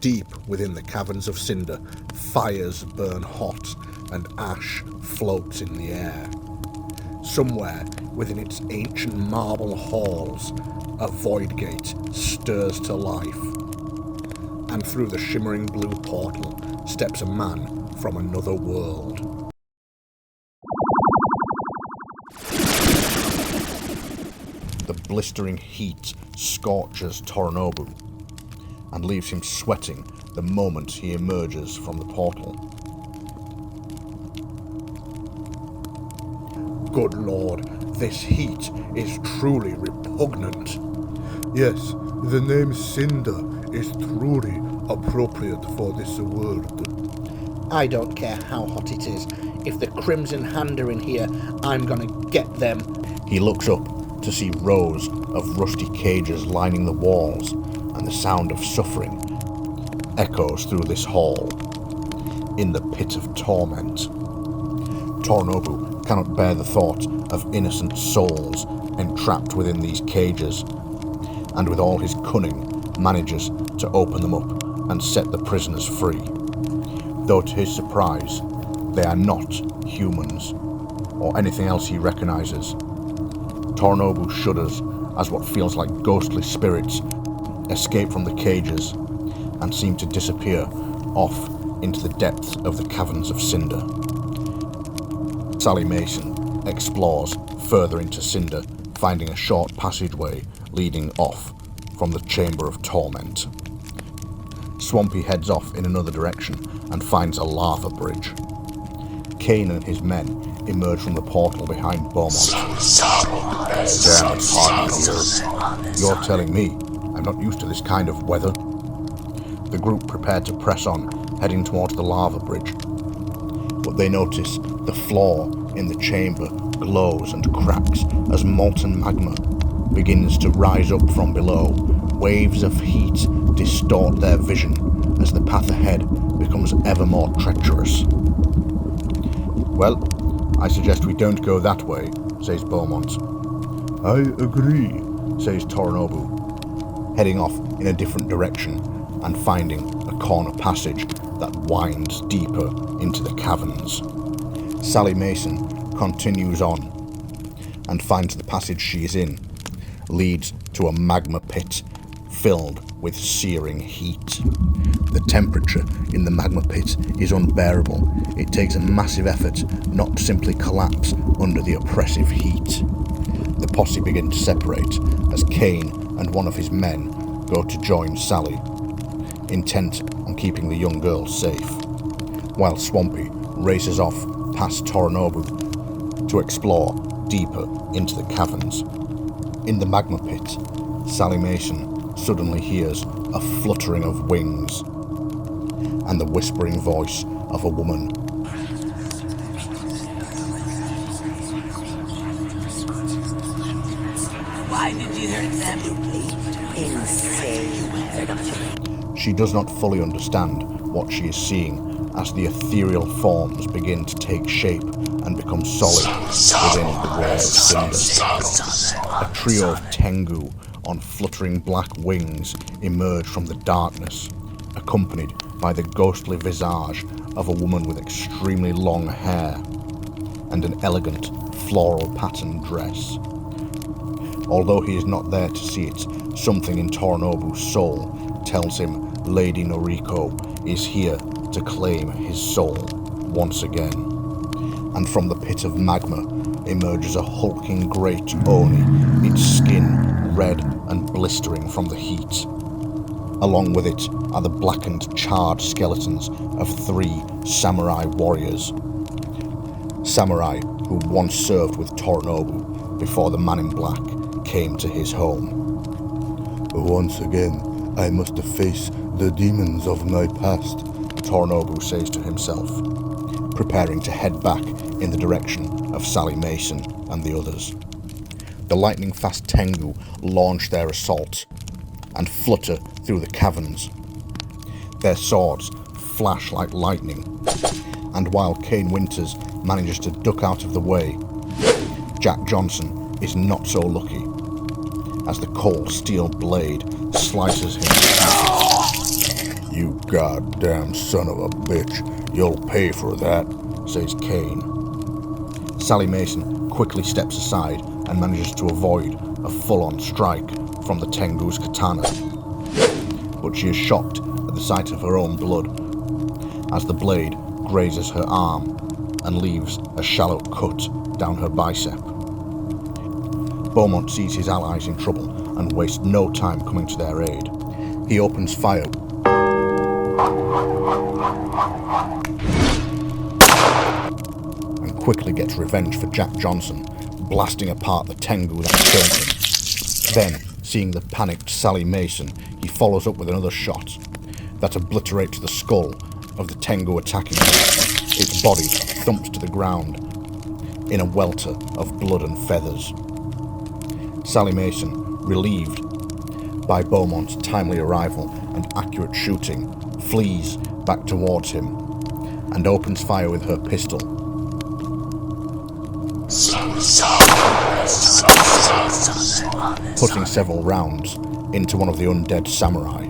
Deep within the Caverns of Cynder, fires burn hot and ash floats in the air. Somewhere within its ancient marble halls, a void gate stirs to life, and through the shimmering blue portal steps a man from another world. The blistering heat scorches Torinobu and leaves him sweating the moment he emerges from the portal. Good Lord, this heat is truly repugnant. Yes, the name Cynder is truly appropriate for this world. I don't care how hot it is. If the Crimson Hand are in here, I'm gonna get them. He looks up to see rows of rusty cages lining the walls, and the sound of suffering echoes through this hall. In the pit of torment, Torinobu cannot bear the thought of innocent souls entrapped within these cages, and with all his cunning manages to open them up and set the prisoners free. Though to his surprise, they are not humans, or anything else he recognizes. Torinobu shudders as what feels like ghostly spirits escape from the cages and seem to disappear off into the depths of the Caverns of Cynder. Sally Mason explores further into Cynder, finding a short passageway leading off from the Chamber of Torment. Swampy heads off in another direction and finds a lava bridge. Kane and his men emerge from the portal behind Beaumont. Damn, it's hot here. You're telling me I'm not used to this kind of weather? The group prepare to press on, heading towards the lava bridge. But they notice the floor in the chamber glows and cracks as molten magma begins to rise up from below. Waves of heat distort their vision as the path ahead becomes ever more treacherous. Well, I suggest we don't go that way, says Beaumont. I agree, says Torinobu, heading off in a different direction and finding a corner passage that winds deeper into the caverns. Sally Mason continues on and finds the passage she is in leads to a magma pit filled with searing heat. The temperature in the magma pit is unbearable. It takes a massive effort not to simply collapse under the oppressive heat. The posse begin to separate as Kane and one of his men go to join Sally, intent on keeping the young girl safe, while Swampy races off past Torinobu to explore deeper into the caverns. In the magma pit, Sally Mason suddenly hears a fluttering of wings and the whispering voice of a woman. Why did you hurt them? Insane. She does not fully understand what she is seeing as the ethereal forms begin to take shape and become solid within the world of Cynder. A trio of Tengu on fluttering black wings emerge from the darkness, accompanied by the ghostly visage of a woman with extremely long hair and an elegant floral patterned dress. Although he is not there to see it, something in Torinobu's soul tells him Lady Noriko is here to claim his soul once again. And from the pit of magma emerges a hulking great Oni, its skin red and blistering from the heat. Along with it are the blackened, charred skeletons of 3 samurai warriors. Samurai who once served with Torinobu before the man in black came to his home. Once again, I must face the demons of my past, Torinobu says to himself, preparing to head back in the direction of Sally Mason and the others. The lightning-fast Tengu launch their assault and flutter through the caverns. Their swords flash like lightning, and while Kane Winters manages to duck out of the way, Jack Johnson is not so lucky, as the cold steel blade slices him to pieces. "You goddamn son of a bitch, you'll pay for that," says Kane. Sally Mason quickly steps aside and manages to avoid a full-on strike from the Tengu's katana. But she is shocked at the sight of her own blood, as the blade grazes her arm and leaves a shallow cut down her bicep. Beaumont sees his allies in trouble and wastes no time coming to their aid. He opens fire and quickly gets revenge for Jack Johnson, blasting apart the Tengu that killed him. Then, seeing the panicked Sally Mason, he follows up with another shot that obliterates the skull of the Tengu attacking him. Its body thumps to the ground in a welter of blood and feathers. Sally Mason, relieved by Beaumont's timely arrival and accurate shooting, flees back towards him and opens fire with her pistol. Putting several rounds into one of the undead samurai.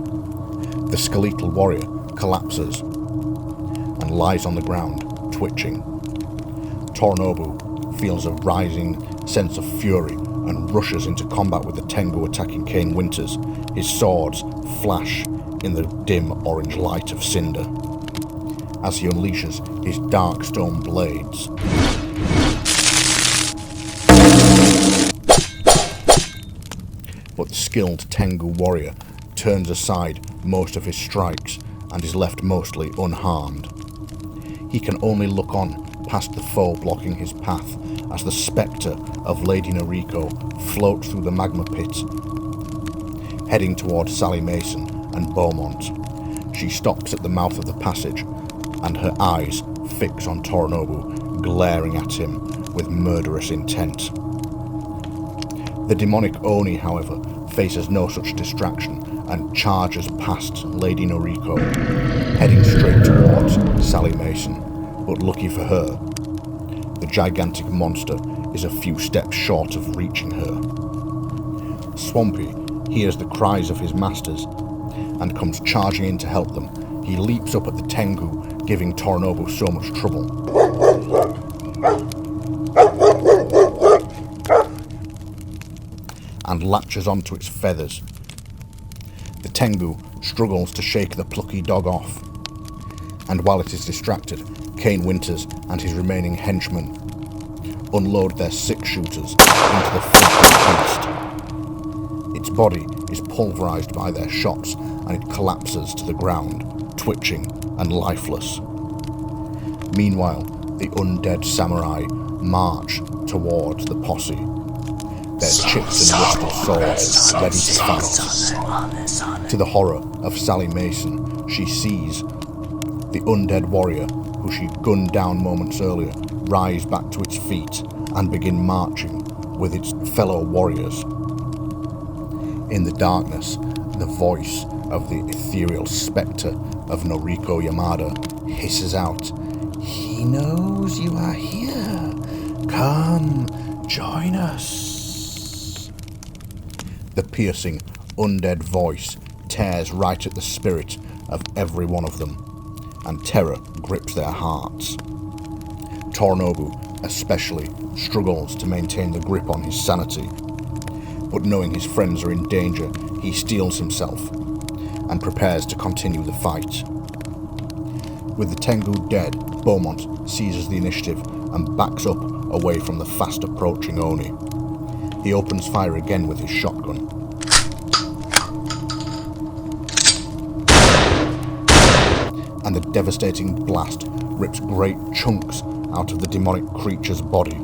The skeletal warrior collapses and lies on the ground, twitching. Tornobu feels a rising sense of fury and rushes into combat with the Tengu attacking Kane Winters. His swords flash in the dim orange light of Cynder as he unleashes his dark stone blades. But the skilled Tengu warrior turns aside most of his strikes and is left mostly unharmed. He can only look on past the foe blocking his path as the spectre of Lady Noriko floats through the magma pit, heading towards Sally Mason and Beaumont. She stops at the mouth of the passage, and her eyes fix on Tornobu, glaring at him with murderous intent. The demonic Oni, however, faces no such distraction and charges past Lady Noriko, heading straight towards Sally Mason. But lucky for her, the gigantic monster is a few steps short of reaching her. Swampy hears the cries of his masters and comes charging in to help them. He leaps up at the Tengu, giving Tornobu so much trouble. And latches onto its feathers. The Tengu struggles to shake the plucky dog off, and while it is distracted, Kane Winters and his remaining henchmen unload their six-shooters into the flesh beast. Its body is pulverized by their shots, and it collapses to the ground, twitching and lifeless. Meanwhile, the undead samurai march towards the posse, their chips and rusted swords ready to fight. To the horror of Sally Mason, she sees the undead warrior, who she gunned down moments earlier, rise back to its feet and begin marching with its fellow warriors. In the darkness, the voice of the ethereal spectre of Noriko Yamada hisses out, "He knows you are here. Come, join us." The piercing, undead voice tears right at the spirit of every one of them, and terror grips their hearts. Tornobu, especially, struggles to maintain the grip on his sanity, but knowing his friends are in danger, he steels himself and prepares to continue the fight. With the Tengu dead, Beaumont seizes the initiative and backs up away from the fast-approaching Oni. He opens fire again with his shotgun. And the devastating blast rips great chunks out of the demonic creature's body.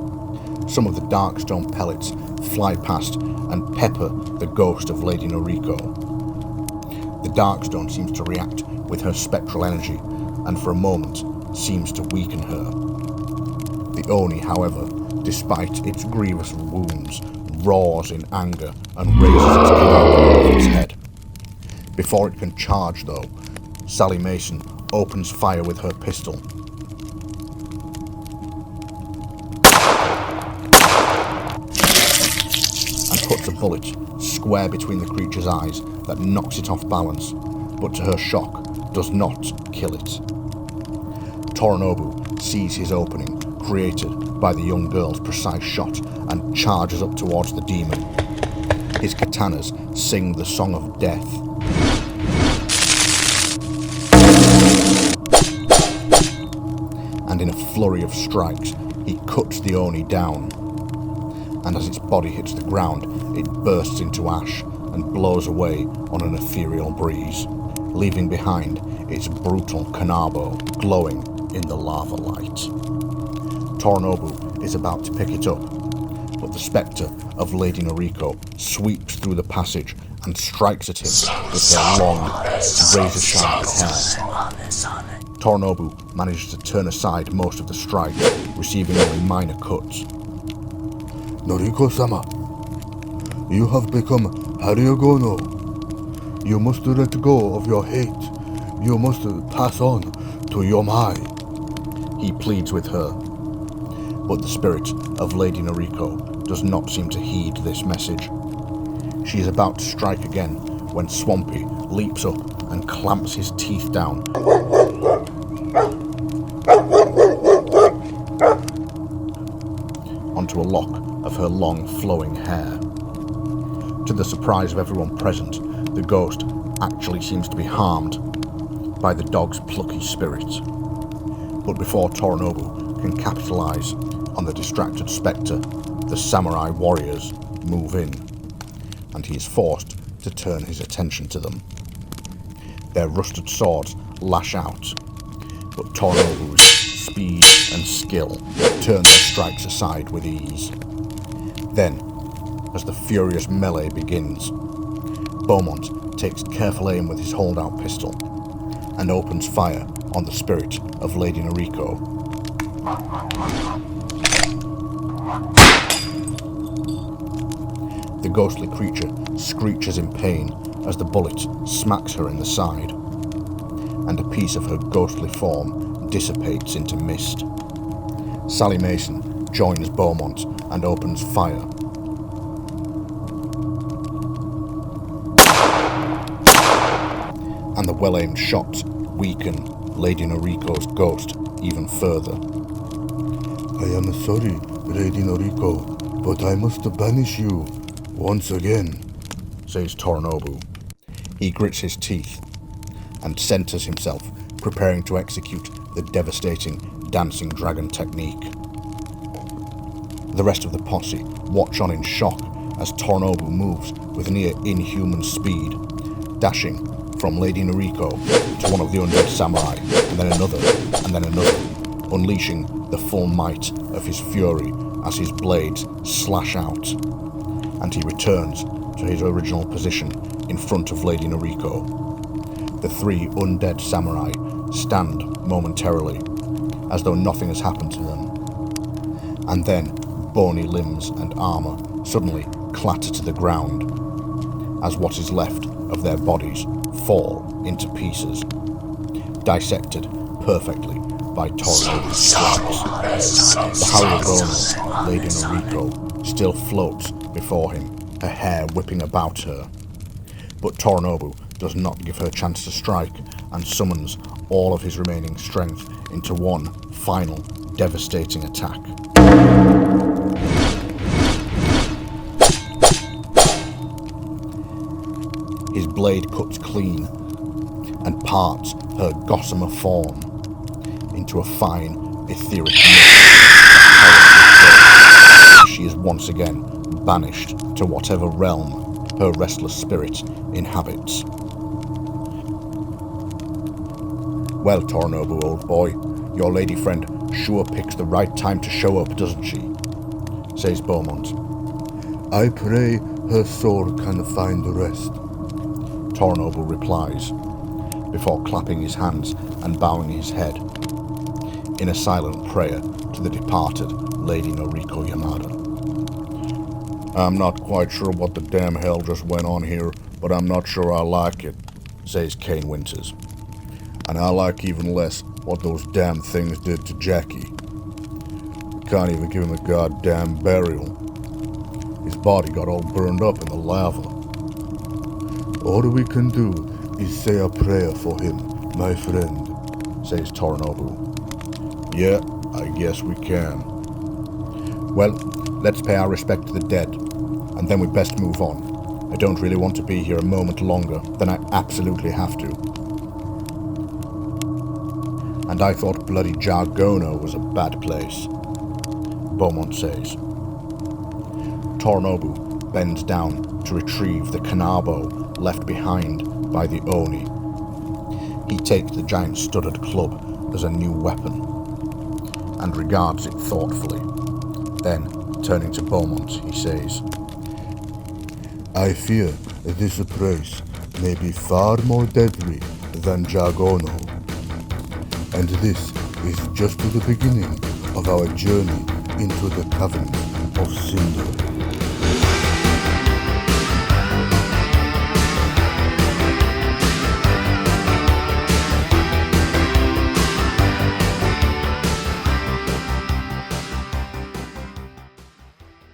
Some of the darkstone pellets fly past and pepper the ghost of Lady Noriko. The darkstone seems to react with her spectral energy, and for a moment seems to weaken her. The Oni, however, despite its grievous wounds, roars in anger and raises its claw over its head. Before it can charge, though, Sally Mason opens fire with her pistol. And puts a bullet square between the creature's eyes that knocks it off balance, but to her shock, does not kill it. Torinobu sees his opening, created by the young girl's precise shot, and charges up towards the demon. His katanas sing the song of death. And in a flurry of strikes, he cuts the Oni down. And as its body hits the ground, it bursts into ash and blows away on an ethereal breeze, leaving behind its brutal Kanabo glowing in the lava light. Torinobu is about to pick it up, but the spectre of Lady Noriko sweeps through the passage and strikes at him with her long, razor-sharp hair. Torinobu manages to turn aside most of the strike, receiving only minor cuts. Noriko-sama, you have become Haryogono. You must let go of your hate. You must pass on to Yomai. He pleads with her, but the spirit of Lady Noriko does not seem to heed this message. She is about to strike again when Swampy leaps up and clamps his teeth down onto a lock of her long flowing hair. To the surprise of everyone present, the ghost actually seems to be harmed by the dog's plucky spirit. But before Torinobu can capitalize on the distracted spectre, the samurai warriors move in, and he is forced to turn his attention to them. Their rusted swords lash out, but Torinobu's speed and skill turn their strikes aside with ease. Then, as the furious melee begins, Beaumont takes careful aim with his holdout pistol and opens fire on the spirit of Lady Noriko. The ghostly creature screeches in pain as the bullet smacks her in the side, and a piece of her ghostly form dissipates into mist. Sally Mason joins Beaumont and opens fire. And the well-aimed shots weaken Lady Noriko's ghost even further. I am sorry, Lady Noriko, but I must banish you once again, says Torinobu. He grits his teeth and centers himself, preparing to execute the devastating dancing dragon technique. The rest of the posse watch on in shock as Torinobu moves with near inhuman speed, dashing from Lady Noriko to one of the undead samurai, and then another, unleashing the full might of his fury as his blades slash out, and he returns to his original position in front of Lady Noriko. The three undead samurai stand momentarily, as though nothing has happened to them, and then bony limbs and armor suddenly clatter to the ground, as what is left of their bodies fall into pieces, dissected perfectly by Torinobu's strikes. The Haryogono, Lady Noriko, still floats before him, her hair whipping about her. But Torinobu does not give her chance to strike and summons all of his remaining strength into one final devastating attack. His blade cuts clean and parts her gossamer form into a fine, etheric mist. She is once again banished to whatever realm her restless spirit inhabits. Well, Torinobu, old boy, your lady friend sure picks the right time to show up, doesn't she? Says Beaumont. I pray her soul can find rest, Torinobu replies, before clapping his hands and bowing his head in a silent prayer to the departed Lady Noriko Yamada. I'm not quite sure what the damn hell just went on here, but I'm not sure I like it, says Kane Winters. And I like even less what those damn things did to Jackie. We can't even give him a goddamn burial. His body got all burned up in the lava. All we can do is say a prayer for him, my friend, says Torinobu. Yeah, I guess we can. Well, let's pay our respect to the dead, and then we best move on. I don't really want to be here a moment longer than I absolutely have to. And I thought bloody Jargono was a bad place, Beaumont says. Torinobu bends down to retrieve the Kanabo left behind by the Oni. He takes the giant studded club as a new weapon and regards it thoughtfully. Then, turning to Beaumont, he says, I fear this place may be far more deadly than Jargono. And this is just the beginning of our journey into the Caverns of Cynder.